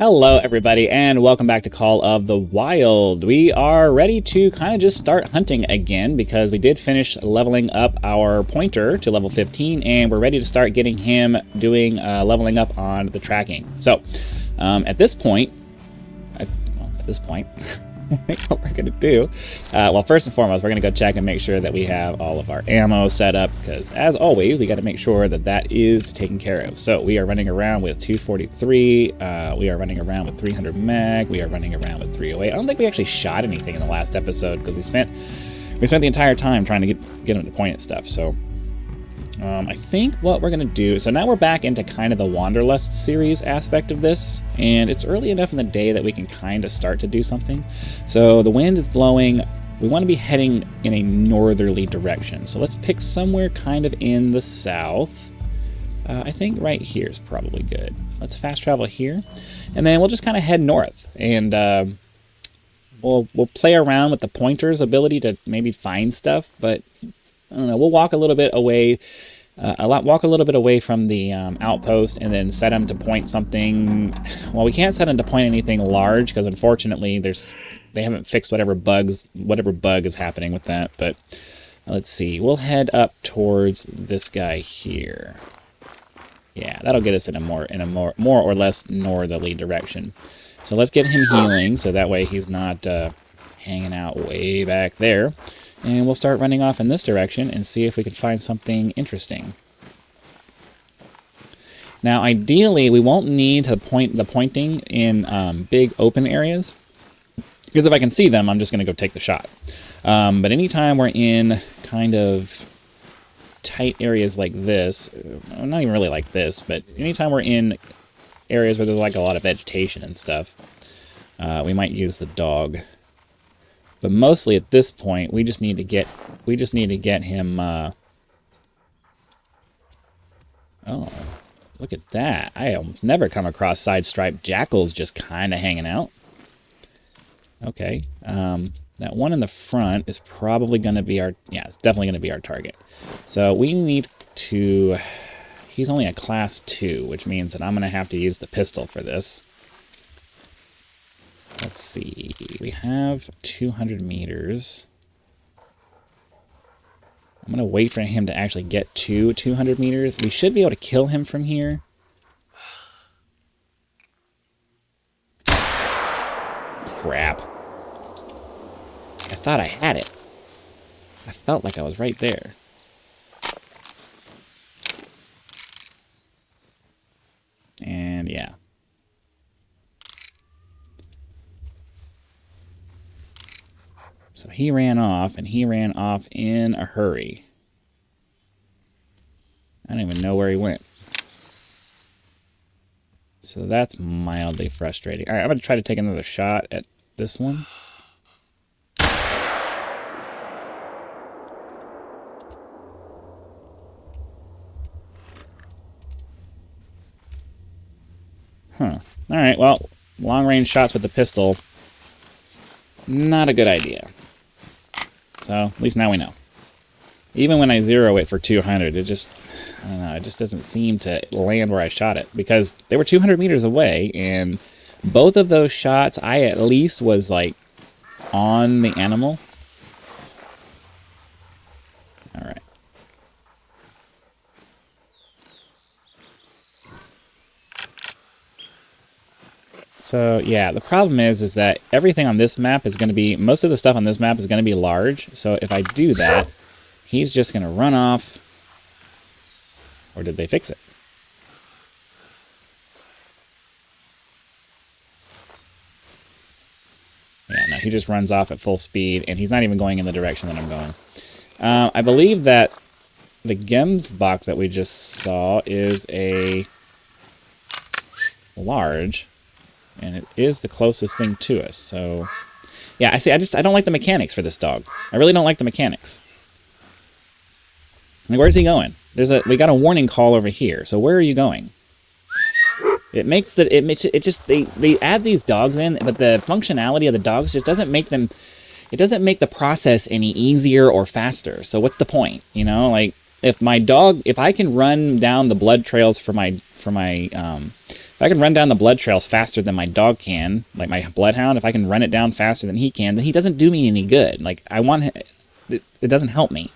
Hello everybody and welcome back to Call of the Wild. We are ready to kind of just start hunting again because we did finish leveling up our pointer to level 15 and we're ready to start getting him doing leveling up on the tracking. So at this point, what we're gonna do, well, first and foremost, we're gonna go check and make sure that we have all of our ammo set up, because as always, we got to make sure that that is taken care of. So we are running around with 243, we are running around with 300 mag, we are running around with 308. I don't think we actually shot anything in the last episode because we spent the entire time trying to get him to point at stuff. So I think what we're going to do, so now we're back into kind of the Wanderlust series aspect of this, and it's early enough in the day that we can kind of start to do something. So the wind is blowing. We want to be heading in a northerly direction. So let's pick somewhere kind of in the south. I think right here is probably good. Let's fast travel here, and then we'll just kind of head north, and we'll play around with the pointer's ability to maybe find stuff, but I don't know, we'll walk a little bit away, walk a little bit away from the outpost, and then set him to point something. Well, we can't set him to point anything large because unfortunately they haven't fixed whatever bug is happening with that. But let's see, we'll head up towards this guy here. Yeah, that'll get us in a more or less northerly direction. So let's get him healing, so that way he's not hanging out way back there. And we'll start running off in this direction and see if we can find something interesting. Now, ideally, we won't need to point the pointing in big open areas, because if I can see them, I'm just going to go take the shot. But anytime we're in kind of tight areas like this, not even really like this, but anytime we're in areas where there's like a lot of vegetation and stuff, we might use the dog. But mostly at this point, we just need to get him. Oh, look at that! I almost never come across side-striped jackals just kind of hanging out. Okay, that one in the front is probably going to be our. Yeah, it's definitely going to be our target. So we need to. He's only a class 2, which means that I'm going to have to use the pistol for this. Let's see, we have 200 meters. I'm going to wait for him to actually get to 200 meters. We should be able to kill him from here. Crap. I thought I had it. I felt like I was right there. And yeah. So he ran off, and he ran off in a hurry. I don't even know where he went. So that's mildly frustrating. All right, I'm going to try to take another shot at this one. Huh. All right, well, long-range shots with the pistol, not a good idea. So, at least now we know. Even when I zero it for 200, it just, I don't know, it just doesn't seem to land where I shot it. Because they were 200 meters away, and both of those shots, I at least was, like, on the animal. Alright. So, yeah, the problem is that everything on this map is going to be, most of the stuff on this map is going to be large. So if I do that, he's just going to run off. Or did they fix it? Yeah, no, he just runs off at full speed, and he's not even going in the direction that I'm going. I believe that the Gemsbok that we just saw is a large. And it is the closest thing to us, so yeah. I don't like the mechanics for this dog. I really don't like the mechanics. Like, where's he going? We got a warning call over here. So where are you going? It makes they add these dogs in, but the functionality of the dogs just doesn't make them. It doesn't make the process any easier or faster. So what's the point? You know, like if I can run down the blood trails for my If I can run down the blood trails faster than my dog can, like my bloodhound, if I can run it down faster than he can, then he doesn't do me any good. Like, it doesn't help me.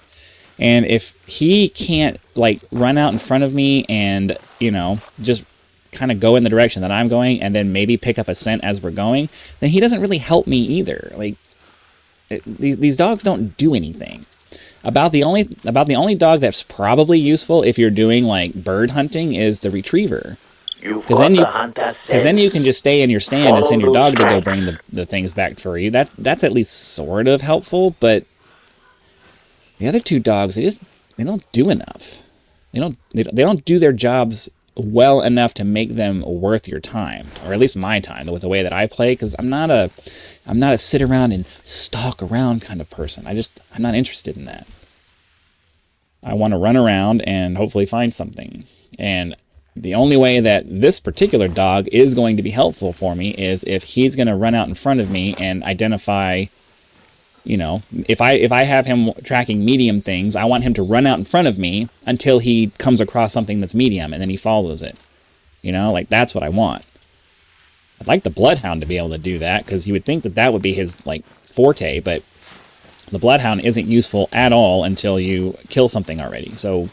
And if he can't, like, run out in front of me and, you know, just kind of go in the direction that I'm going and then maybe pick up a scent as we're going, then he doesn't really help me either. Like, these dogs don't do anything. About the only dog that's probably useful if you're doing, like, bird hunting is the retriever. Because then you can just stay in your stand and send your dog to go bring the things back for you. That's at least sort of helpful, but the other two dogs, they don't do enough. They don't do their jobs well enough to make them worth your time, or at least my time, with the way that I play. Because I'm not a sit around and stalk around kind of person. I'm not interested in that. I want to run around and hopefully find something. And the only way that this particular dog is going to be helpful for me is if he's going to run out in front of me and identify. You know, if I have him tracking medium things, I want him to run out in front of me until he comes across something that's medium, and then he follows it. You know, like, that's what I want. I'd like the bloodhound to be able to do that, because you would think that would be his, like, forte, but the bloodhound isn't useful at all until you kill something already. So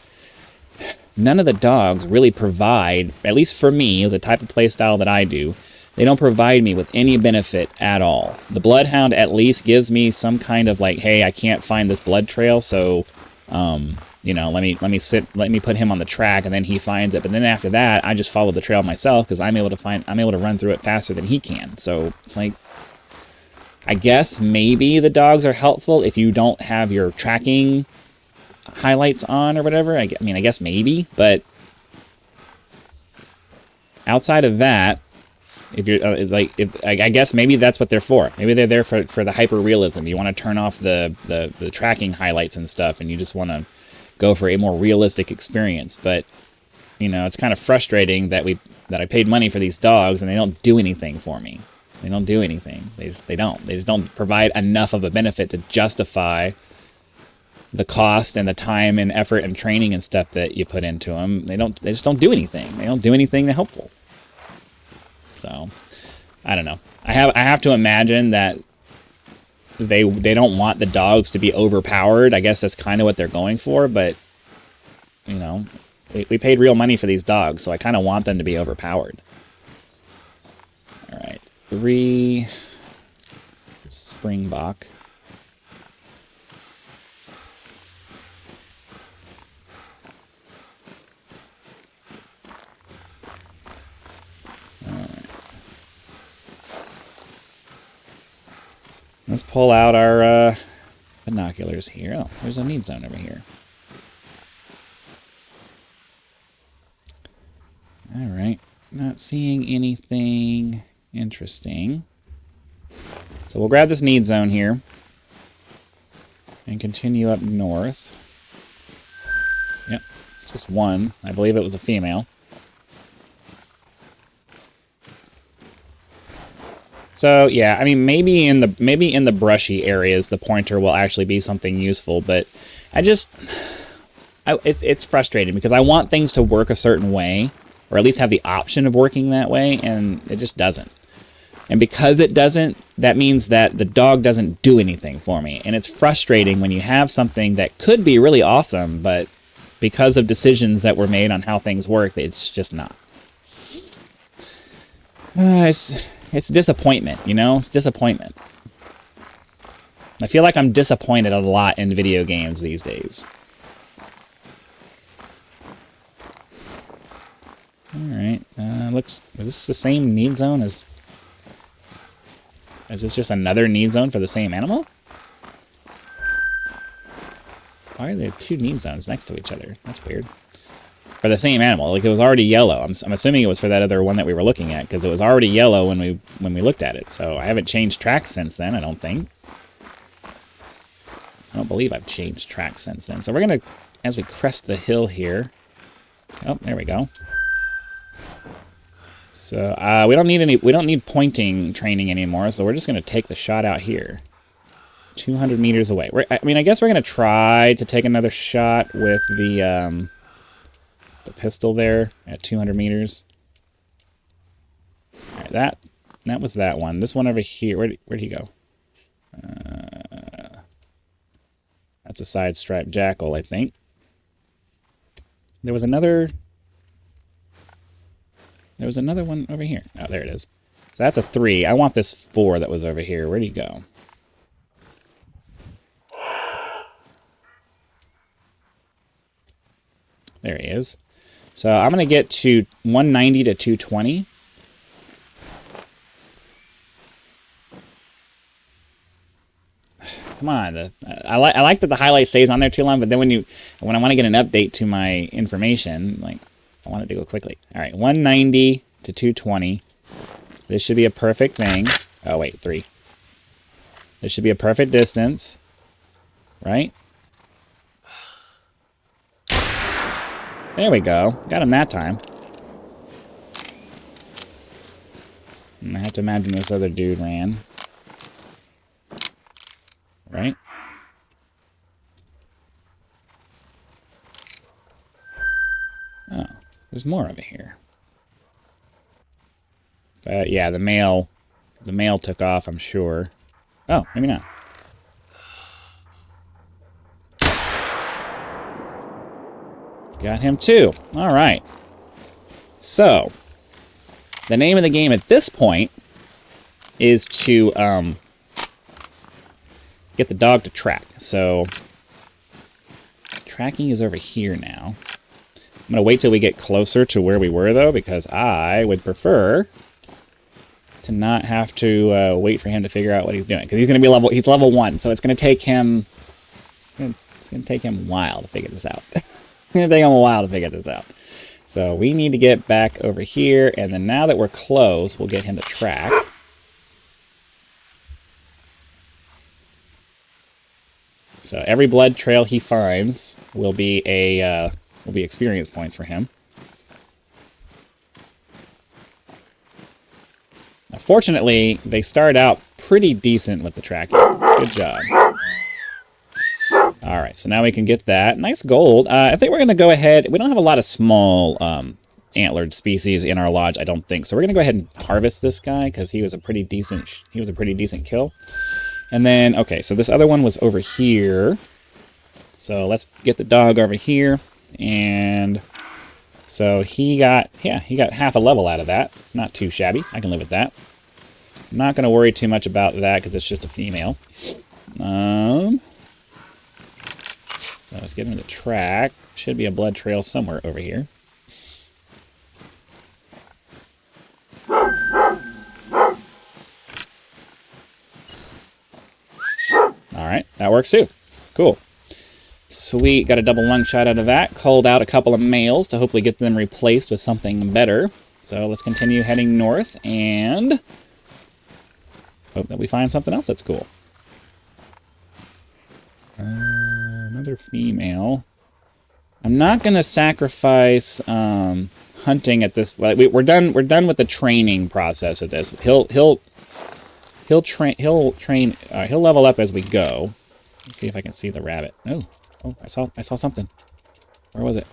none of the dogs really provide, at least for me, the type of play style that I do, they don't provide me with any benefit at all. The bloodhound at least gives me some kind of, like, hey, I can't find this blood trail, so, you know, let me put him on the track, and then he finds it. But then after that, I just follow the trail myself, because I'm able to run through it faster than he can. So it's like, I guess maybe the dogs are helpful if you don't have your tracking highlights on or whatever. I mean, I guess maybe, but outside of that, if you're I guess maybe that's what they're for. Maybe they're there for the hyper realism. You want to turn off the tracking highlights and stuff, and you just want to go for a more realistic experience. But you know, it's kind of frustrating that I paid money for these dogs and they don't do anything for me. They don't do anything. They just don't provide enough of a benefit to justify the cost and the time and effort and training and stuff that you put into them. They just don't do anything. They don't do anything helpful. So, I don't know. I have to imagine that they don't want the dogs to be overpowered. I guess that's kind of what they're going for, but, you know, we paid real money for these dogs, so I kind of want them to be overpowered. All right, 3 Springbok. Let's pull out our binoculars here. Oh, there's a need zone over here. All right, not seeing anything interesting. So we'll grab this need zone here and continue up north. Yep, just one. I believe it was a female. So yeah, I mean, maybe in the brushy areas, the pointer will actually be something useful. But it's frustrating because I want things to work a certain way, or at least have the option of working that way, and it just doesn't. And because it doesn't, that means that the dog doesn't do anything for me, and it's frustrating when you have something that could be really awesome, but because of decisions that were made on how things work, it's just not. It's disappointment, you know? It's disappointment. I feel like I'm disappointed a lot in video games these days. Alright, is this the same need zone as... Is this just another need zone for the same animal? Why are there 2 need zones next to each other? That's weird. For the same animal. Like, it was already yellow. I'm assuming it was for that other one that we were looking at, because it was already yellow when we looked at it. So I haven't changed tracks since then, I don't think. I don't believe I've changed tracks since then. So we're going to, as we crest the hill here... Oh, there we go. So we don't need pointing training anymore, so we're just going to take the shot out here. 200 meters away. I guess we're going to try to take another shot with the pistol there at 200 meters. that was that one. This one over here, where'd he go? That's a side striped jackal, I think. There was another one over here. Oh, there it is. So that's a 3. I want this 4 that was over here. Where'd he go? There he is. So I'm going to get to 190 to 220. Come on. I like that the highlight stays on there too long, but then when I want to get an update to my information, like, I want it to go quickly. All right, 190 to 220. This should be a perfect thing. Oh, wait, 3. This should be a perfect distance, right? There we go. Got him that time. And I have to imagine this other dude ran. Right? Oh, there's more over here. But yeah, the male took off, I'm sure. Oh, maybe not. Got him too. All right. So, the name of the game at this point is to get the dog to track. So, tracking is over here now. I'm going to wait till we get closer to where we were, though, because I would prefer to not have to wait for him to figure out what he's doing. Because he's level 1, so it's going to take him... It's going to take him a while to figure this out. It's going to take him a while to figure this out. So we need to get back over here, and then now that we're close, we'll get him to track. So every blood trail he finds will be experience points for him. Now, fortunately, they start out pretty decent with the tracking. Good job. All right, so now we can get that. Nice gold. I think we're going to go ahead. We don't have a lot of small antlered species in our lodge, I don't think. So we're going to go ahead and harvest this guy because he was a pretty decent kill. And then, okay, so this other one was over here. So let's get the dog over here. And so he got half a level out of that. Not too shabby. I can live with that. I'm not going to worry too much about that because it's just a female. So let's get him to track. Should be a blood trail somewhere over here. Alright, that works too. Cool. Sweet, got a double lung shot out of that. Culled out a couple of males to hopefully get them replaced with something better. So let's continue heading north and hope that we find something else that's cool. Another female. I'm not going to sacrifice hunting at this. We're done with the training process of this. He'll level up as we go. Let's see if I can see the rabbit. Oh, I saw something. Where was it?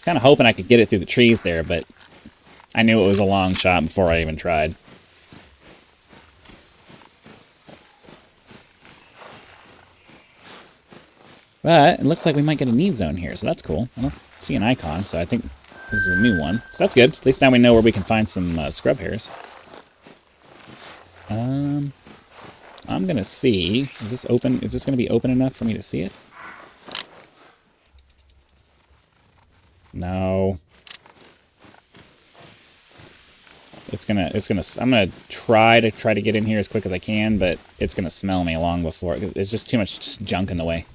Kind of hoping I could get it through the trees there, but I knew it was a long shot before I even tried. But it looks like we might get a need zone here, so that's cool. I don't see an icon, so I think this is a new one. So that's good. At least now we know where we can find some scrub hairs. I'm gonna see. Is this open? Is this gonna be open enough for me to see it? No. I'm gonna try to get in here as quick as I can, but it's gonna smell me long before. There's just too much junk in the way.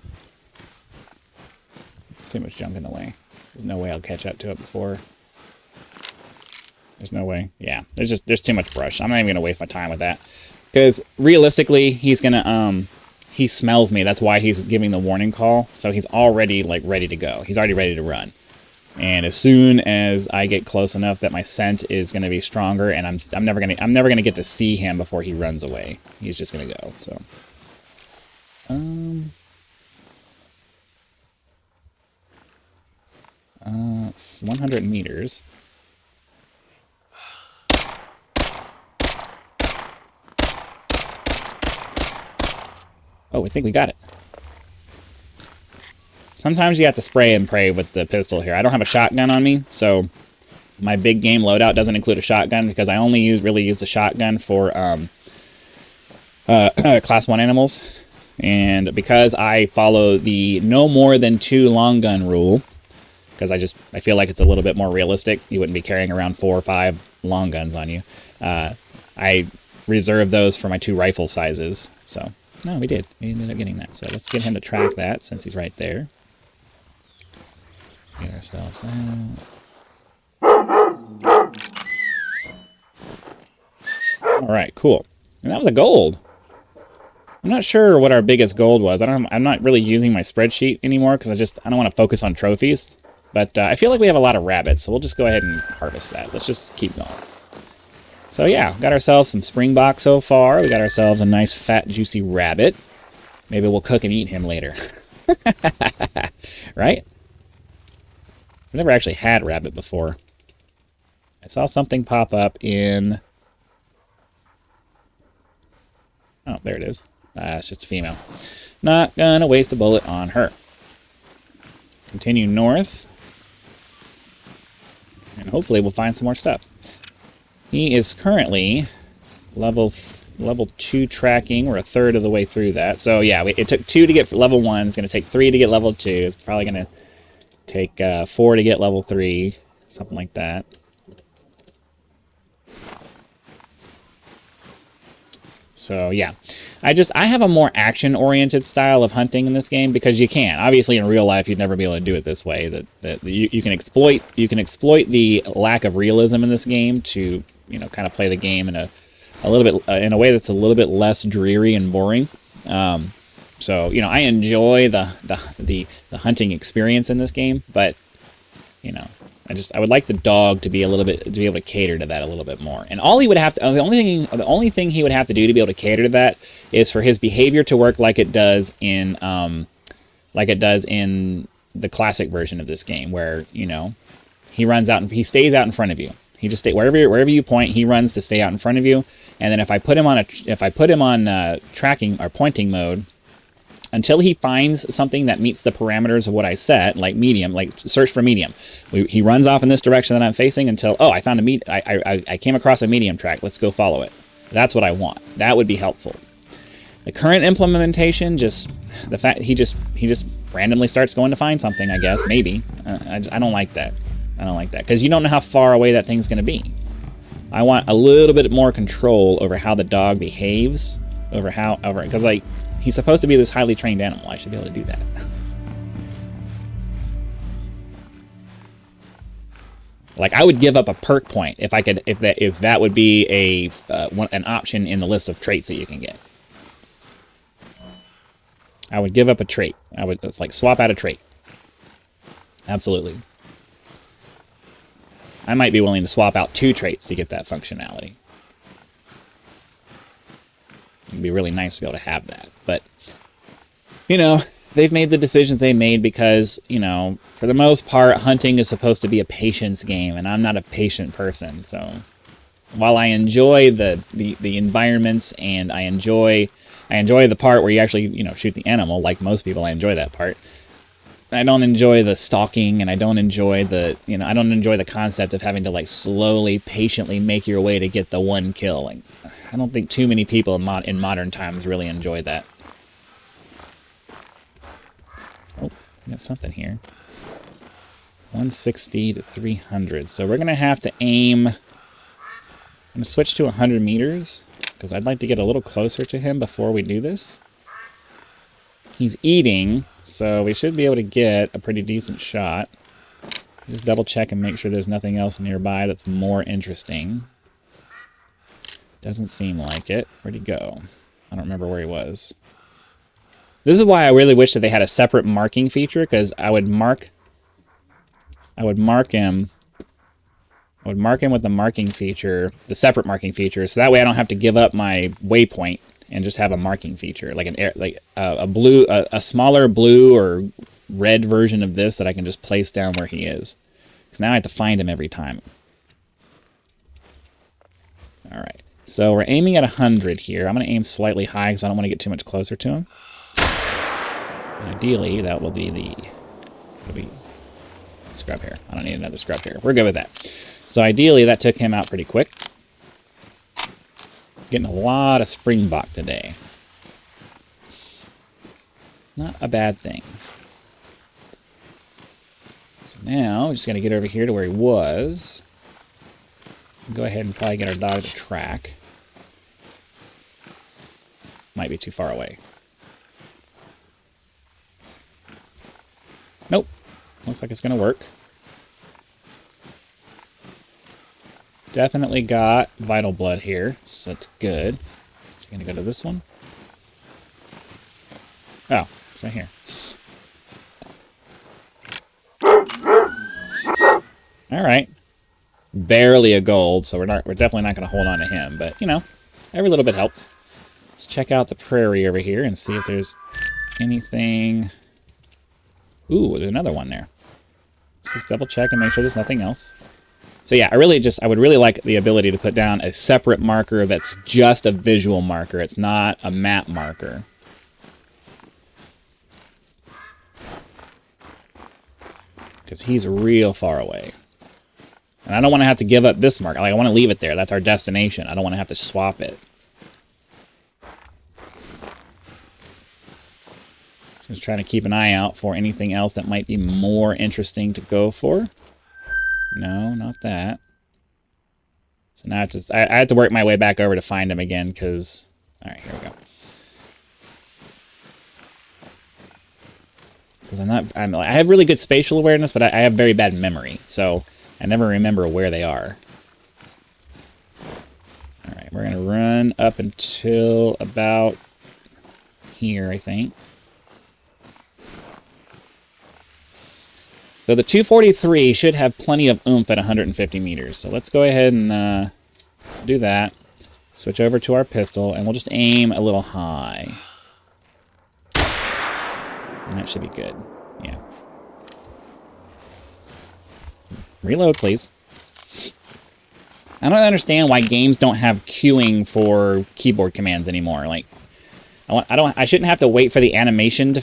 There's too much junk in the way. There's no way I'll catch up to it before. There's no way. Yeah, there's too much brush. I'm not even gonna waste my time with that. Because realistically, he's gonna he smells me. That's why he's giving the warning call. So he's already like ready to go. He's already ready to run. And as soon as I get close enough that my scent is going to be stronger, and I'm never gonna get to see him before he runs away. He's just gonna go. So, 100 meters. Oh, I think we got it. Sometimes you have to spray and pray with the pistol here. I don't have a shotgun on me, so my big game loadout doesn't include a shotgun because I only really use the shotgun for class 1 animals. And because I follow the no more than 2 long gun rule, because I feel like it's a little bit more realistic. You wouldn't be carrying around 4 or 5 long guns on you. I reserve those for my 2 rifle sizes. So, no, we did. We ended up getting that. So let's get him to track that since he's right there. Get ourselves that. All right, cool. And that was a gold. I'm not sure what our biggest gold was. I'm not really using my spreadsheet anymore because I don't want to focus on trophies. But I feel like we have a lot of rabbits, so we'll just go ahead and harvest that. Let's just keep going. So yeah, got ourselves some Springbok so far. We got ourselves a nice fat juicy rabbit. Maybe we'll cook and eat him later. Right? I've never actually had rabbit before. I saw something pop up in... Oh, there it is. It's just a female. Not gonna waste a bullet on her. Continue north. And hopefully we'll find some more stuff. He is currently level 2 tracking. We're a third of the way through that. So yeah, it took 2 to get level 1. It's going to take 3 to get level 2. It's probably going to take 4 to get level 3. Something like that. So yeah, I have a more action-oriented style of hunting in this game because you can. Obviously, in real life, you'd never be able to do it this way. You can exploit the lack of realism in this game to kind of play the game in a little bit in a way that's a little bit less dreary and boring. So I enjoy the hunting experience in this game, but I would like the dog to be able to cater to that a little bit more. And all he would have to, the only thing he would have to do to be able to cater to that is for his behavior to work like it does in the classic version of this game, where he runs out and he stays out in front of you. He just wherever you point, he runs to stay out in front of you. And then if I put him on tracking or pointing mode, until he finds something that meets the parameters of what I set, like medium, like search for medium. He runs off in this direction that I'm facing until, oh, I found I came across a medium track. Let's go follow it. That's what I want. That would be helpful. The current implementation, just the fact he just randomly starts going to find something, I guess, maybe. I don't like that. I don't like that because you don't know how far away that thing's going to be. I want a little bit more control over how the dog behaves, because like, he's supposed to be this highly trained animal. I should be able to do that. Like, I would give up a perk point if I could, if that would be an option in the list of traits that you can get. I would give up a trait. It's like swap out a trait. Absolutely. I might be willing to swap out 2 traits to get that functionality. It'd be really nice to be able to have that. But, they've made the decisions they made because, for the most part, hunting is supposed to be a patience game, and I'm not a patient person. So while I enjoy the environments and I enjoy the part where you actually, shoot the animal, like most people, I enjoy that part. I don't enjoy the stalking, and I don't enjoy the concept of having to like slowly, patiently make your way to get the one kill. Like, I don't think too many people in modern times really enjoy that. Oh, we got something here. 160 to 300. So we're gonna have to aim. I'm gonna switch to 100 meters because I'd like to get a little closer to him before we do this. He's eating, so we should be able to get a pretty decent shot. Just double check and make sure there's nothing else nearby that's more interesting. Doesn't seem like it. Where'd he go? I don't remember where he was. This is why I really wish that they had a separate marking feature, because I would mark him with the marking feature, the separate marking feature, so that way I don't have to give up my waypoint and just have a marking feature, like a smaller blue or red version of this that I can just place down where he is. Because now I have to find him every time. All right. So we're aiming at 100 here. I'm going to aim slightly high because I don't want to get too much closer to him. And ideally, that will be the... scrub hair. I don't need another scrub hair. We're good with that. So ideally, that took him out pretty quick. Getting a lot of Springbok today. Not a bad thing. So now, we're just going to get over here to where he was. Go ahead and probably get our dog to track. Might be too far away. Nope. Looks like it's going to work. Definitely got vital blood here, so that's good. So I'm going to go to this one. Oh, it's right here. All right. Barely a gold, so we're definitely not going to hold on to him, but you know, every little bit helps. Let's check out the prairie over here and see if there's anything. Ooh, there's another one there. Let's just double check and make sure there's nothing else. So yeah, I would really like the ability to put down a separate marker that's just a visual marker. It's not a map marker. Because he's real far away. And I don't want to have to give up this marker. Like, I want to leave it there. That's our destination. I don't want to have to swap it. Just trying to keep an eye out for anything else that might be more interesting to go for. No, not that. So now I have to work my way back over to find him again because... Alright, here we go. Because I have really good spatial awareness, but I have very bad memory. So I never remember where they are. Alright, we're going to run up until about here, I think. So the 243 should have plenty of oomph at 150 meters. So let's go ahead and do that. Switch over to our pistol, and we'll just aim a little high. And that should be good. Yeah. Reload, please. I don't understand why games don't have queuing for keyboard commands anymore. Like, I shouldn't have to wait for the animation to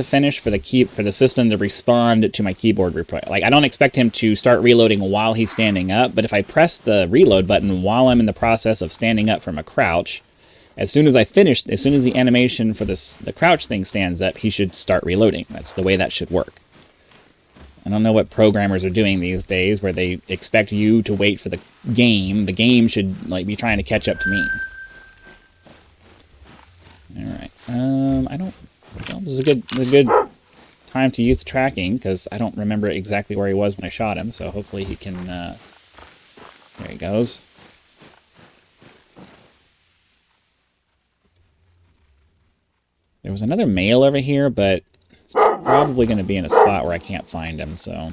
finish for the system to respond to my keyboard replay. Like, I don't expect him to start reloading while he's standing up, but if I press the reload button while I'm in the process of standing up from a crouch, as soon as the animation for the crouch thing stands up, he should start reloading. That's the way that should work. I don't know what programmers are doing these days where they expect you to wait for the game. The game should like be trying to catch up to me. Alright, this is a good time to use the tracking, because I don't remember exactly where he was when I shot him, so hopefully he can, there he goes. There was another male over here, but it's probably going to be in a spot where I can't find him, so.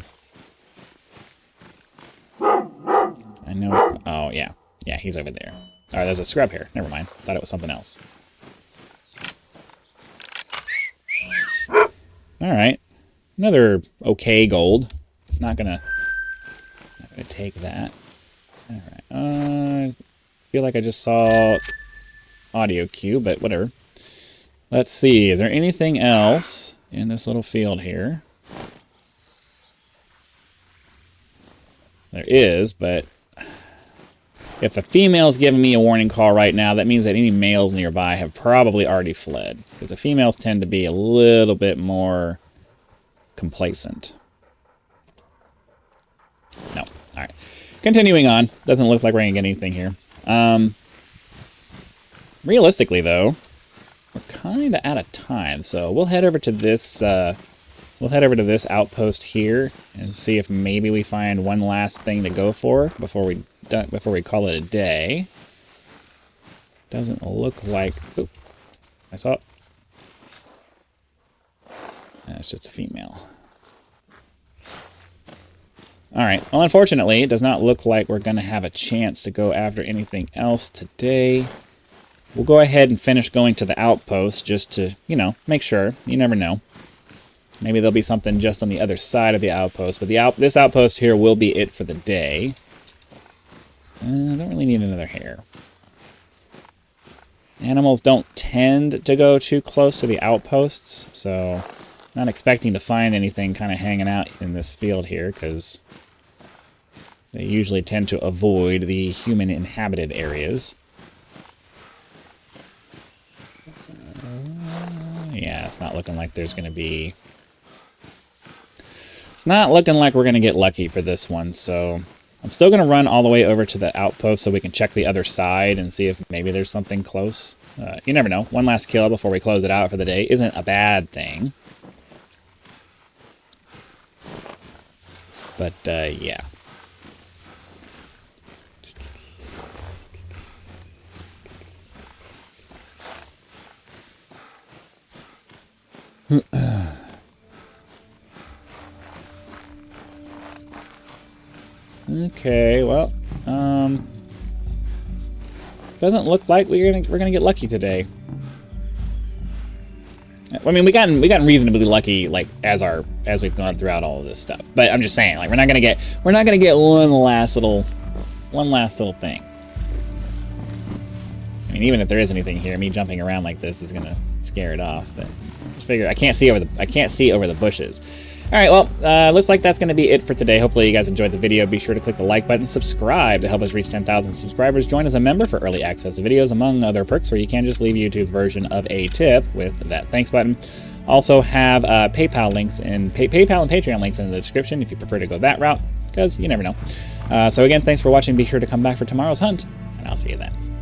I know, oh yeah, he's over there. Alright, there's a scrub here, never mind, thought it was something else. Alright, another okay gold. Not gonna take that. Alright, I feel like I just saw audio cue, but whatever. Let's see, is there anything else in this little field here? There is, but if a female's giving me a warning call right now, that means that any males nearby have probably already fled. Because the females tend to be a little bit more complacent. No. Alright. Continuing on. Doesn't look like we're going to get anything here. Realistically, though, we're kind of out of time. So we'll head over to this... we'll head over to this outpost here and see if maybe we find one last thing to go for before we call it a day. Doesn't look like... Oop, I saw it. That's just a female. Alright, well, unfortunately, it does not look like we're going to have a chance to go after anything else today. We'll go ahead and finish going to the outpost just to, you know, make sure. You never know. Maybe there'll be something just on the other side of the outpost. But this outpost here will be it for the day. I don't really need another hare. Animals don't tend to go too close to the outposts, so not expecting to find anything kind of hanging out in this field here, because they usually tend to avoid the human-inhabited areas. Yeah, it's not looking like there's going to be... It's not looking like we're going to get lucky for this one, so I'm still going to run all the way over to the outpost so we can check the other side and see if maybe there's something close. You never know. One last kill before we close it out for the day isn't a bad thing. But, yeah. Okay, well, doesn't look like we're gonna get lucky today. I mean, we gotten reasonably lucky, like as we've gone throughout all of this stuff. But I'm just saying, like, we're not gonna get one last little thing. I mean, even if there is anything here, me jumping around like this is gonna scare it off. But just figure I can't see over the bushes. All right, well, looks like that's going to be it for today. Hopefully you guys enjoyed the video. Be sure to click the like button, subscribe to help us reach 10,000 subscribers. Join as a member for early access to videos, among other perks, or you can just leave YouTube's version of a tip with that thanks button. Also have PayPal links and PayPal and Patreon links in the description if you prefer to go that route, because you never know. So again, thanks for watching. Be sure to come back for tomorrow's hunt, and I'll see you then.